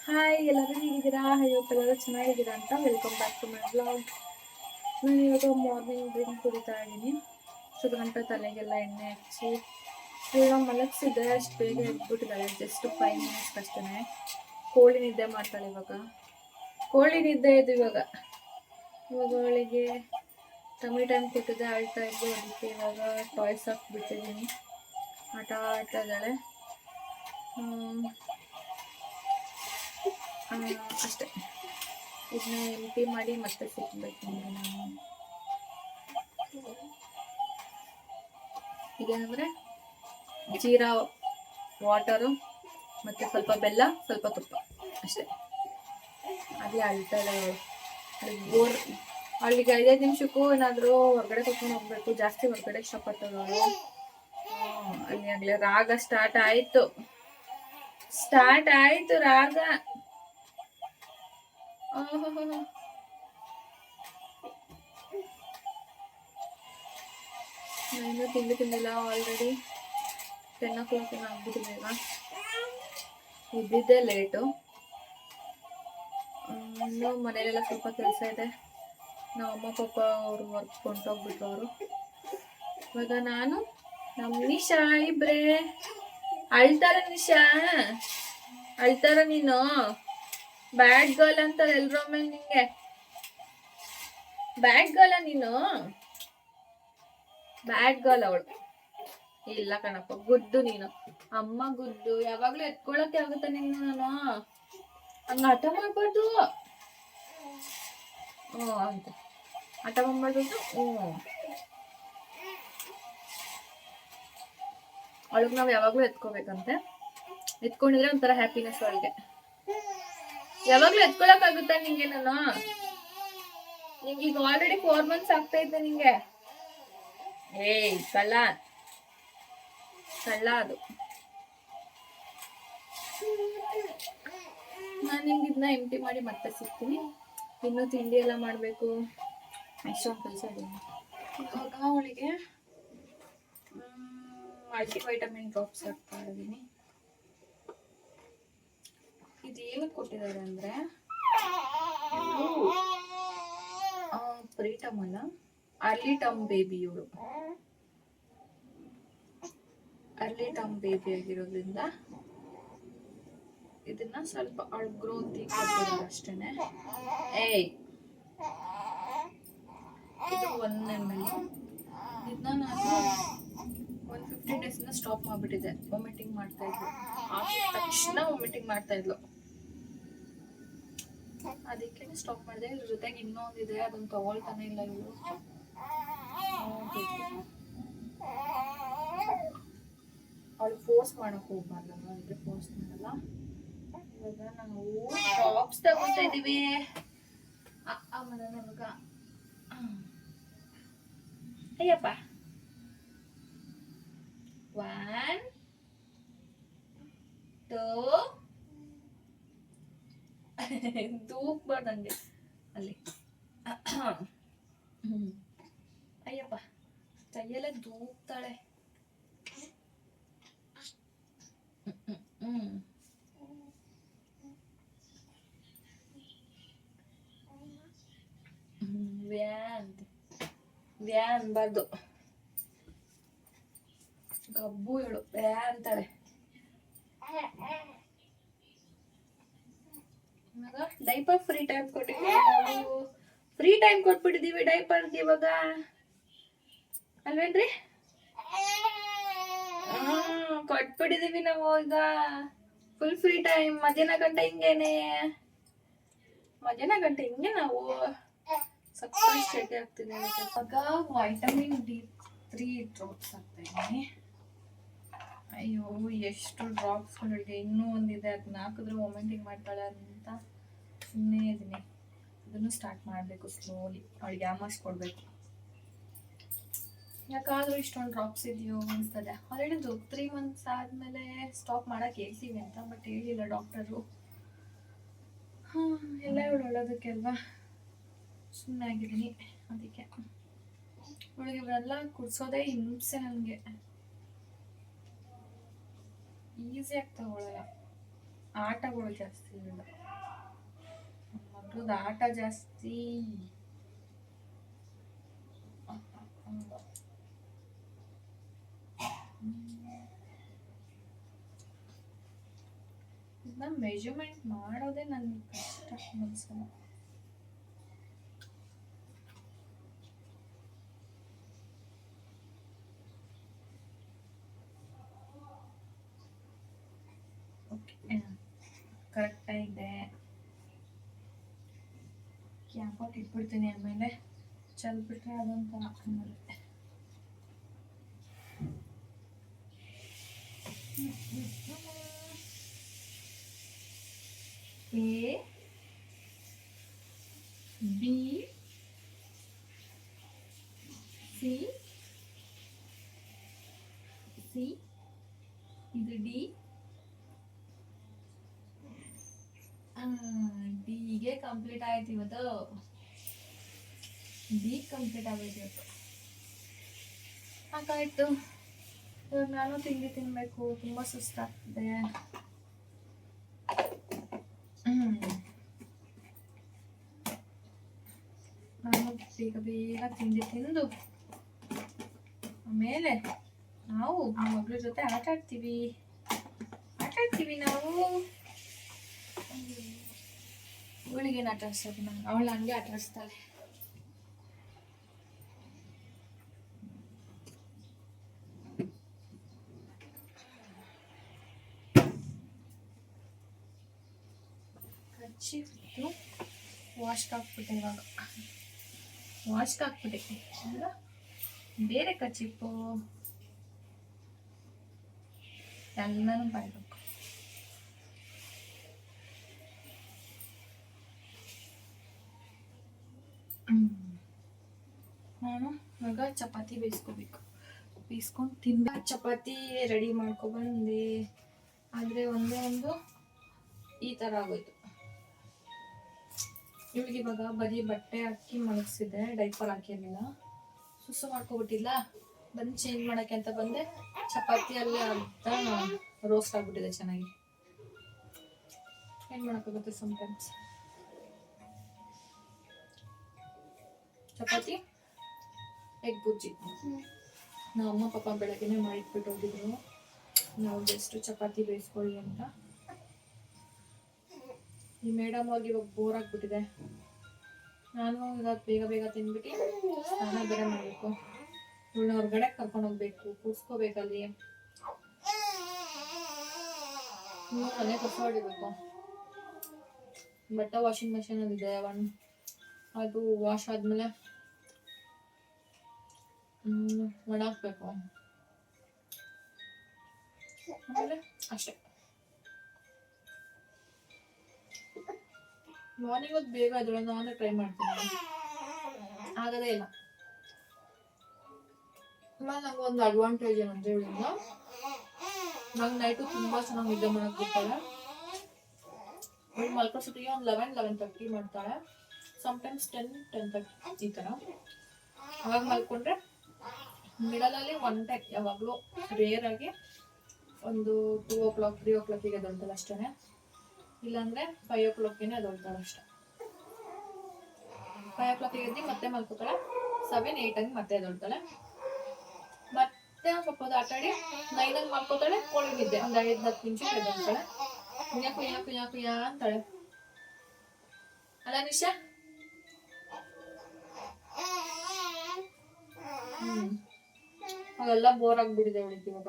Hi, ಎಲ್ಲರೂ ಹೇಗಿದ್ದೀರಾ? Hope ಎಲ್ಲರೂ ಚೆನ್ನಾಗಿದ್ದೀರಾ ಅಂತ. Welcome back to my blog. ನಾನು ಇವಾಗ ಮಾರ್ನಿಂಗ್ ಡ್ರಿಂಕ್ ಕುಡಿತಾ ಇದ್ದೀನಿ. ಗಂಟೆ ತಲೆಗೆಲ್ಲ ಎಣ್ಣೆ ಹಚ್ಚಿ ಇವಾಗ ಮಲಗಿಸಿದ್ದೆ. ಅಷ್ಟು ಬೇಗ ಎದ್ಬಿಟ್ಟಿದ್ದಾಳೆ. ಜಸ್ಟ್ 5 ಮಿನಿಟ್ಸ್ ಅಷ್ಟೇ. ಕೋಳಿ ನಿದ್ದೆ ಮಾಡ್ತಾಳೆ ಇವಾಗ. ಕೋಳಿ ನಿದ್ದೆ ಇದು ಇವಾಗ ಅವಳಿಗೆ ಟೈಮ್ ಕೊಟ್ಟಿದ್ದೆ, ಆಳ್ತಾ ಇದ್ದು. ಅದಕ್ಕೆ ಇವಾಗ ಟಾಯ್ಸ್ ಹಾಕ್ಬಿಟ್ಟಿದ್ದೀನಿ. ಆಟ ಆಡ್ತಾ ಇದ್ದಾಳೆ. ಅಷ್ಟೇ. ಇದನ್ನ ಎಂಟಿ ಮಾಡಿ ಮತ್ತೆ ಸಿಕ್ಬೇಕು ನಿಮಗೆ ನಾನು. ಇದೇನಂದರೆ ಜೀರಾ ವಾಟರು ಮತ್ತು ಸ್ವಲ್ಪ ಬೆಲ್ಲ, ಸ್ವಲ್ಪ ತುಪ್ಪ ಅಷ್ಟೇ. ಅದೇ ಅಳ್ತಾ ಇದ್ದಾಳೆ ಅವಳು. ಅವಳಿಗೆ 5 ನಿಮಿಷಕ್ಕೂ ಏನಾದರೂ ಹೊರಗಡೆ ಕರ್ಕೊಂಡು ಹೋಗ್ಬೇಕು. ಜಾಸ್ತಿ ಹೊರಗಡೆ ಇಷ್ಟಪಡ್ತಾಳೆ ಅವಳು. ಅಲ್ಲಿ ಆಗಲೇ ರಾಗ ಸ್ಟಾರ್ಟ್ ಆಯಿತು ರಾಗ. ನಾನು ತಿಂದಿಲ್ಲ. ಆಲ್ರೆಡಿ 10 o'clock ಆಗ್ಬಿಟ್ಟಿದೆ. ಈಗ ಇದ್ದಿದ್ದೇ ಲೇಟು. ಇನ್ನು ಮನೆಯಲ್ಲೆಲ್ಲ ಸ್ವಲ್ಪ ಕೆಲಸ ಇದೆ. ನಮ್ಮ ಅಮ್ಮ ಪಾಪ ಅವರು ವರ್ಕ್ ಕೊಂಡೋಗ್ಬಿಟ್ರು ಅವರು. ಇವಾಗ ನಾನು ನಮ್ಮ ನಿಶಾ ಇಬ್ರೇ ಅಳ್ತಾರ. ನಿಶಾ ಅಳ್ತಾರ. ನೀನು ಬ್ಯಾಡ್ ಗರ್ಲ್ ಅಂತಾರೆ ಎಲ್ರ ಮೇಲೆ ನಿಂಗೆ. ಬ್ಯಾಡ್ ಗರ್ಲ ನೀನು. ಬ್ಯಾಡ್ ಗರ್ಲ್ ಅವಳು. ಇಲ್ಲ ಕಣಪ್ಪ, ಗುದ್ದು ನೀನು. ಅಮ್ಮ ಗುದ್ದು. ಯಾವಾಗ್ಲೂ ಎತ್ಕೊಳಕ್ಕೆ ಆಗುತ್ತೆ ನಿನ್ನ. ನಾನು ಹಂಗ ಹಠ ಮಾಡ್ಬಾರ್ದು. ಅಂತ ಹಠ ಮಾಡ್ಬಾರ್ದು. ಅವಳಿಗೆ ನಾವು ಯಾವಾಗ್ಲೂ ಎತ್ಕೋಬೇಕಂತೆ. ಎತ್ಕೊಂಡಿದ್ರೆ ಒಂಥರ ಹ್ಯಾಪಿನೆಸ್ ಅವಳಿಗೆ. ಯಾವಾಗ್ಲೂ ಎತ್ಕೊಳಕ್ಕಾಗುತ್ತಾ ನಿಂಗೆ? ನಿಂಗೆ ಈಗ ಆಲ್ರೆಡಿ 4 months ಆಗ್ತಾ ಇದ್ದೆ ನಿಂಗೆ. ಕಳ್ಳ ಅದು. ನಾನು ನಿಮ್ಗೆ ಇದನ್ನ ಎಂಟಿ ಮಾಡಿ ಮತ್ತೆ ಸಿಗ್ತೀನಿ. ಇನ್ನು ತಿಂಡಿ ಎಲ್ಲ ಮಾಡಬೇಕು. ಎಷ್ಟೊಂದು ಕೆಲಸ ಇದೆ. ಇವಾಗ ಅವಳಿಗೆ ಮಲ್ಟಿವೈಟಮಿನ್ ಡ್ರಾಪ್ಸ್ ಹಾಕ್ತಾ ಇದ್ದೀನಿ. ಇದೇನಕ್ಕೆ ಕೊಟ್ಟಿದ್ದಾರೆ ಅಂದರೆ ಪ್ರೀಟಮ್ ಅಲ್ಲ, ಅರ್ಲಿ ಟರ್ಮ್ ಬೇಬಿ. ಇವಳು ಅರ್ಲಿ ಟರ್ಮ್ ಬೇಬಿ ಆಗಿರೋದ್ರಿಂದ ಇದನ್ನ ಸ್ವಲ್ಪ ಅವಳ ಗ್ರೋತ್ ಅಷ್ಟೇನೆ. ಇದು 1 ml. ಇದನ್ನ ನಾನು 150 days ಸ್ಟಾಪ್ ಮಾಡ್ಬಿಟ್ಟಿದ್ದೆ. ವಾಮಿಟಿಂಗ್ ಮಾಡ್ತಾ ಇದ್ಲು. ಆಗಿದ ತಕ್ಷಣ ವಾಮಿಟಿಂಗ್ ಮಾಡ್ತಾ ಇದ್ಲು. ಅದಕ್ಕೆ ಸ್ಟಾಪ್ ಮಾಡಿದೆ. ಇದ್ರ ಜೊತೆಗೆ ಇನ್ನೊಂದಿದೆ, ಅದನ್ನ ತಗೊಳ್ತಾನೆ ಇಲ್ಲ ಇವಳು. ಅವಳು ಫೋರ್ಸ್ ಮಾಡಕ್ ಹೋಗ್ಬಾರ್ದಲ್ಲ, ಅದಕ್ಕೆ ಫೋರ್ಸ್ ಮಾಡಲ್ಲ. ಇವಾಗ ನಾವು ಟಾಪ್ಸ್ ತಗೋತಾ ಇದೀವಿ. ಮಗ ಅಯ್ಯಪ್ಪ. 1 2 ದೂಕ್ಬಾರ್ದಂಗೆ ಅಲ್ಲಿ. ಅಯ್ಯಪ್ಪ, ಕೈಯೆಲ್ಲ ದೂಕ್ತಾಳೆ. ವ್ಯಾನ್ ಅನ್ಬಾರ್ದು. ಗಬ್ಬು ಹೇಳು. ವ್ಯಾನ್ ಅಂತಾಳೆ. ಡೈಪರ್ ಫ್ರೀ ಟೈಮ್ ಕೊಟ್ಟಿದ್ದೀವಿ ನಾವು. ಫ್ರೀ ಟೈಮ್ ಕೊಟ್ಬಿಟ್ಟಿದೀವಿ ಡೈಪರ್ಗೆ ಇವಾಗ, ಅಲ್ವೇನ್ರಿ? ಕೊಟ್ಬಿಟ್ಟಿದೀವಿ ನಾವು ಈಗ. Full free time. ಮಧ್ಯಾಹ್ನ ಗಂಟೆ ಹಿಂಗೆ ನಾವು ಸಕ್ಕರೆ ಶೆಕೆ ಆಗ್ತಿದೆ. ಇವಾಗ ವೈಟಮಿನ್ D3 ಡ್ರಾಪ್ಸ್ ಆಗ್ತಾ ಇದ್ದೀನಿ. ಅಯ್ಯೋ, ಎಷ್ಟು ಡ್ರಾಪ್ಸ್ಗಳಿಗೆ. ಇನ್ನೂ ಒಂದಿದೆ, ಅದನ್ನ ಹಾಕಿದ್ರೆ ವಾಮಿಟಿಂಗ್ ಮಾಡ್ತಾಳೆ ಅಂತ ಸುಮ್ಮನೆ ಇದೀನಿ. ಅದನ್ನು ಸ್ಟಾರ್ಟ್ ಮಾಡಬೇಕು ಸ್ಲೋಲಿ. ಅವಳಿಗೆ ಯಾಮರ್ಸ್ ಕೊಡಬೇಕು. ಯಾಕಾದ್ರೂ ಇಷ್ಟೊಂದು ಡ್ರಾಪ್ಸ್ ಇದೆಯೋ ಅನಿಸ್ತದೆ. ಹೇಳಿದ್ದು 3 months ಆದಮೇಲೆ ಸ್ಟಾಪ್ ಮಾಡೋಕ್ಕೆ ಹೇಳ್ತೀವಿ ಅಂತ, ಬಟ್ ಹೇಳಿಲ್ಲ ಡಾಕ್ಟರು. ಎಲ್ಲ ಇವಳು ಒಳ್ಳೋದಕ್ಕೆ ಅಲ್ವಾ, ಸುಮ್ಮನೆ ಆಗಿದ್ದೀನಿ. ಅದಕ್ಕೆ ಇವಳಿಗೆ ಇವೆಲ್ಲ ಕುಡಿಸೋದೇ ಹಿಂಸೆ. ನನಗೆ ಈಸಿಯಾಗಿ ತಗೊಳ್ಳಲ್ಲ. ಆಟಗಳು ಜಾಸ್ತಿ ಇಲ್ಲ, ಮಗದ ಆಟ ಜಾಸ್ತಿ. ಇದನ್ನ ಮೆಜರ್ಮೆಂಟ್ ಮಾಡೋದೇ ನನಗೆ ಕಷ್ಟ ಅನ್ಸಲ್ಲ. ಓಕೆ, ಕರೆಕ್ಟಾಗಿದೆ. ಕ್ಯಾಂಪೌಟ್ ಇಟ್ಬಿಡ್ತೀನಿ ಆಮೇಲೆ ಚೆಲ್ಬಿಟ್ರೆ ಅದೊಂಥರ ಬರುತ್ತೆ. A B C ಇದು ಡಿ. ಡಿಗೆ ಕಂಪ್ಲೀಟ್ ಆಯ್ತು ಇವತ್ತು. ಡಿ ಕಂಪ್ಲೀಟ್ ಆಗೋಯ್ತು ಇವತ್ತು. ಹಾಗಾಯ್ತು. ಇವಾಗ ನಾನು ತಿಂಡಿ ತಿನ್ಬೇಕು, ತುಂಬಾ ಸುಸ್ತಾಗ್ತದೆ. ನಾನು ಬೇಗ ಬೇಗ ತಿಂಡಿ ತಿಂದು ಆಮೇಲೆ ನಾವು ಆ ಮಗಳ ಜೊತೆ ಆಟ ಆಡ್ತೀವಿ ನಾವು. ಇವಳಿಗೇನು ಆಟ ಆಡಿಸ್ತಾರೆ, ನಾನು ಅವಳು ಹಂಗೆ ಆಟ ಆಡಿಸ್ತಾಳೆ. ಕಚ್ಚಿಟ್ಟು ವಾಶ್ಗೆ ಹಾಕ್ಬಿಟ್ಟೆ. ಇವಾಗ ವಾಶ್ಗೆ ಹಾಕ್ಬಿಟ್ಟೆ ಅಂದ್ರೆ ಬೇರೆ ಕಚ್ಚಿಪ್ಪು ಎಲ್ಲನೂ ಬಾಯ್ಬೇಕು. ನಾನು ಇವಾಗ ಚಪಾತಿ ಬೇಯಿಸ್ಕೋಬೇಕು. ಬೇಯಿಸ್ಕೊಂಡು ತಿನ್ಬೇಕು. ಚಪಾತಿ ರೆಡಿ ಮಾಡ್ಕೊಬಂದೆ, ಆದರೆ ಒಂದೇ ಒಂದು ಈ ಥರ ಆಗೋಯ್ತು. ಇವಳಿಗೆ ಇವಾಗ ಬರೀ ಬಟ್ಟೆ ಹಾಕಿ ಮಲಗಿಸಿದೆ, ಡೈಪರ್ ಹಾಕಿರಲಿಲ್ಲ. ಸುಸು ಮಾಡ್ಕೊಬಿಟ್ಟಿಲ್ಲ. ಬಂದು ಚೇಂಜ್ ಮಾಡೋಕ್ಕೆ ಅಂತ ಬಂದೆ. ಚಪಾತಿಯಲ್ಲಿ ಅರ್ಧ ರೋಸ್ಟ್ ಆಗಿಬಿಟ್ಟಿದೆ ಚೆನ್ನಾಗಿ. ಏನು ಮಾಡೋಕ್ಕಾಗುತ್ತೆ ಸಮ್ಟೈಮ್ಸ್. ಚಪಾತಿ ಎಗ್ ಬುಜ್ಜಿ ನಮ್ಮ ಅಮ್ಮ ಪಾಪ ಬೆಳಗ್ಗೆನೇ ಮಾಡಿಟ್ಬಿಟ್ಟು ಹೋಗಿದ್ರು. ನಾವು ಜಸ್ಟ್ ಚಪಾತಿ ಬೇಯಿಸ್ಕೊಳ್ಳಿ ಅಂತ. ಈ ಮೇಡಮ್ ಅವ್ರಿಗೆ ಇವಾಗ ಬೋರ್ ಆಗಿಬಿಟ್ಟಿದೆ. ನಾನು ಇವಾಗ ಬೇಗ ಬೇಗ ತಿಂದ್ಬಿಟ್ಟು ಸ್ನಾನ ಬೇರೆ ಮಾಡಬೇಕು. ಇವಳನ್ನ ಹೊರಗಡೆ ಕರ್ಕೊಂಡು ಹೋಗ್ಬೇಕು, ಕೂರಿಸ್ಕೋಬೇಕಲ್ಲಿ. ಮನೆ ಕಸ ಹೊಡಿಬೇಕು. ಬಟ್ಟೆ ವಾಷಿಂಗ್ ಮೆಷಿನಲ್ಲಿ ಇದೆ. ಅದು ವಾಶ್ ಆದಮೇಲೆ ಒಣ ಹಾಕ್ಬೇಕು. ಆಮೇಲೆ ಅಷ್ಟೇ. ಮಾರ್ನಿಂಗ್ ಹೊತ್ತು ಬೇಗ ಇದ್ರೆ ನಾನೇ ಟ್ರೈ ಮಾಡ್ತೀನಿ, ಆಗದೇ ಇಲ್ಲ. ಆಮೇಲೆ ನಂಗೆ ಒಂದು ಅಡ್ವಾಂಟೇಜ್ ಏನಂದ್ರೆ ಇವಳಿಂದ ನಂಗೆ ನೈಟು ತುಂಬ ಚೆನ್ನಾಗಿ ನಿದ್ದೆ ಮಾಡೋಕ್ಕೆ ಬಿಡ್ತಾಳೆ. ಇವಳು ಮಲ್ಕೋಸೊತ್ತಿಗೆ ಒಂದು 11-11:30 ಮಾಡ್ತಾಳೆ. ಸಮ್ಟೈಮ್ಸ್ 10-10:30 ಈ ಥರ. ಅವಾಗ ಮಲ್ಕೊಂಡ್ರೆ ಮಿಡಲಲ್ಲಿ ಒನ್ ಟೈಮ್ ಯಾವಾಗಲೂ ರೇರಾಗಿ ಒಂದು 2 o'clock 3 o'clockಗೆ ಎದ್ದೊಳ್ತಾಳೆ ಅಷ್ಟೇ. ಇಲ್ಲಾಂದರೆ 5 o'clockಗೆ ಎದ್ದೊಳ್ತಾಳೆ ಅಷ್ಟೇ. 5 o'clockಗೆ ಎದ್ದು ಮತ್ತೆ ಮಲ್ಕೋತಾಳೆ. 7-8 ಮತ್ತೆ ಎದ್ದೊಳ್ತಾಳೆ. ಮತ್ತೆ ಒಂದು ಸ್ವಲ್ಪ ಹೊತ್ತು ಆಟಾಡಿ 9 ಮಲ್ಕೋತಾಳೆ. ಕೋಳಿ ನಿದ್ದೆ ಒಂದು 5-10 ನಿಮಿಷಕ್ಕೆ ಎದ್ದೊಳ್ತಾಳೆ. ಕುಯ್ಯ ಕುಯ್ಯ ಕುಯ್ಯ ಕುಯ್ಯ ಅಂತಾಳೆ. ಅಲ್ಲ ನಿಶಾ? ಅವೆಲ್ಲ ಬೋರ್ ಆಗ್ಬಿಟ್ಟಿದೆ ಅವಳಿಗೆ ಇವಾಗ.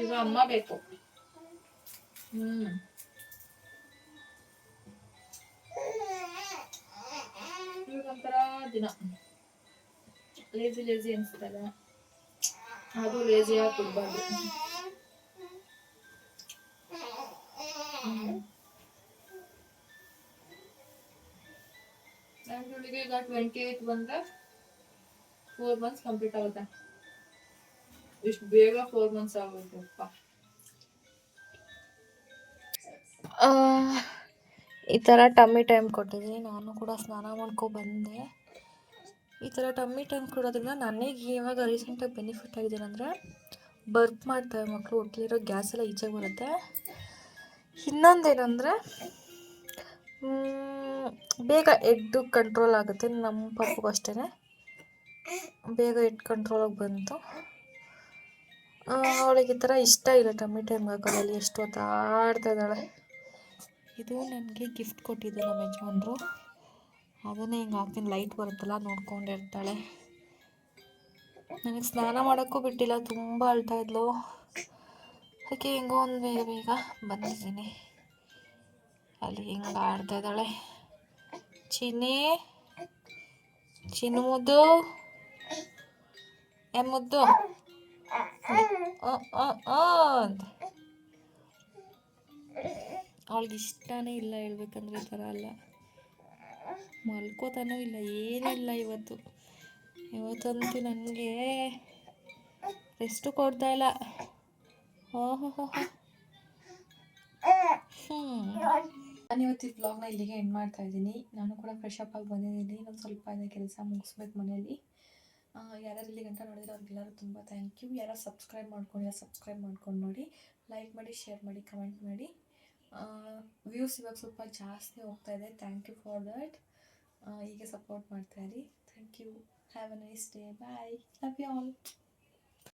ಈಗ ಅಮ್ಮ ಬೇಕು. ಇವಾಗೊಂಥರ ದಿನ ಲೇಜಿ ಅನ್ಸ್ತಲ್ಲ. ಅದು ಲೇಜಿಯಾಗಿ ಕೊಡ್ಬಾರ್ದು. ಇವಳಿಗೆ ಈಗ 28 ಬಂದ್ರೆ 4 months ಕಂಪ್ಲೀಟ್ ಆಗುತ್ತೆ. ಇಷ್ಟು ಬೇಗ 4 months ಆಗುತ್ತೆ ಅಪ್ಪ. ಈ ಥರ ಟಮ್ಮಿ ಟೈಮ್ ಕೊಟ್ಟಿದ್ದೀನಿ. ನಾನು ಕೂಡ ಸ್ನಾನ ಮಾಡ್ಕೊಬಂದೆ. ಈ ಥರ ಟಮ್ಮಿ ಟೈಮ್ ಕೊಡೋದ್ರಿಂದ ನನಗೆ ಇವಾಗ ರೀಸೆಂಟಾಗಿ ಬೆನಿಫಿಟ್ ಆಗಿದ್ದೇನೆಂದರೆ ಬರ್ಪ್ ಮಾಡ್ತವೆ ಮಕ್ಕಳು. ಹೊಟ್ಟೆಲಿರೋ ಗ್ಯಾಸ್ ಎಲ್ಲ ಈಚೆಗೆ ಬರುತ್ತೆ. ಇನ್ನೊಂದೇನೆಂದರೆ ಬೇಗ ಹೆಡ್ ಕಂಟ್ರೋಲ್ ಆಗುತ್ತೆ. ನಮ್ಮ ಪಾಪಗೂ ಅಷ್ಟೇ ಬೇಗ ಹೆಡ್ ಕಂಟ್ರೋಲಾಗಿ ಬಂತು. ಅವಳಿಗೆ ಈ ಥರ ಇಷ್ಟ ಇಲ್ಲ ಟೊಮೆಟೊ ಹೆಂಗೆ ಹಾಕೋದಲ್ಲಿ ಎಷ್ಟು ಹೊತ್ತಾಡ್ತಾ ಇದ್ದಾಳೆ. ಇದು ನನಗೆ ಗಿಫ್ಟ್ ಕೊಟ್ಟಿದ್ದು ನಮ್ಮ ಯಜಮಾನ್ರು. ಅದನ್ನೇ ಹಿಂಗೆ ಹಾಕ್ತೀನಿ, ಲೈಟ್ ಬರುತ್ತಲ್ಲ ನೋಡ್ಕೊಂಡಿರ್ತಾಳೆ. ನನಗೆ ಸ್ನಾನ ಮಾಡೋಕ್ಕೂ ಬಿಟ್ಟಿಲ್ಲ, ತುಂಬ ಅಳ್ತಾ ಇದ್ಲು. ಅದಕ್ಕೆ ಹಿಂಗೋ ಒಂದು ಬೇಗ ಬೇಗ ಬಂದಿದ್ದೀನಿ. ಅಲ್ಲಿ ಹಿಂಗೆ ಆಡ್ತಾ ಇದ್ದಾಳೆ. ಚಿನ್ನಿ ಚಿನ್ನು ಮುದ್ದು ಮುದ್ದು ಅಂತ ಅವಳಿಗೆ ಇಷ್ಟನೇ ಇಲ್ಲ ಹೇಳ್ಬೇಕಂದ್ರೆ. ಈ ಥರ ಅಲ್ಲ, ಮಲ್ಕೋತಾನೂ ಇಲ್ಲ, ಏನಿಲ್ಲ. ಇವತ್ತಂತೂ ನನಗೆ ರೆಸ್ಟು ಕೊಡ್ತಾ ಇಲ್ಲ. ಓಹೋ ನಾನು ಇವತ್ತು ಈ ವ್ಲಾಗ್ನ ಇಲ್ಲಿಗೆ ಎಂಡ್ ಮಾಡ್ತಾ ಇದ್ದೀನಿ. ನಾನು ಕೂಡ ಫ್ರೆಶ್ ಅಪ್ ಆಗಿ ಬಂದಿದ್ದೀನಿ. ಇನ್ನೊಂದು ಸ್ವಲ್ಪ ಇದೆ ಕೆಲಸ ಮುಗಿಸ್ಬೇಕು ಮನೆಯಲ್ಲಿ. ಯಾರ್ಯಾರು ಇಲ್ಲಿ ಗಂಟ ನೋಡಿದ್ರೆ ಅವ್ರಿಗೆಲ್ಲರೂ ತುಂಬ ಥ್ಯಾಂಕ್ ಯು. ಯಾರು ಸಬ್ಸ್ಕ್ರೈಬ್ ಮಾಡ್ಕೊಂಡು ನೋಡಿ, ಲೈಕ್ ಮಾಡಿ, ಶೇರ್ ಮಾಡಿ, ಕಮೆಂಟ್ ಮಾಡಿ. ವ್ಯೂಸ್ ಇವಾಗ ಸ್ವಲ್ಪ ಜಾಸ್ತಿ ಹೋಗ್ತಾ ಇದೆ. Thank you for that. ಹೀಗೆ ಸಪೋರ್ಟ್ ಮಾಡ್ತಾಯಿರಿ. Thank you. Have a nice day. Bye. Love you all.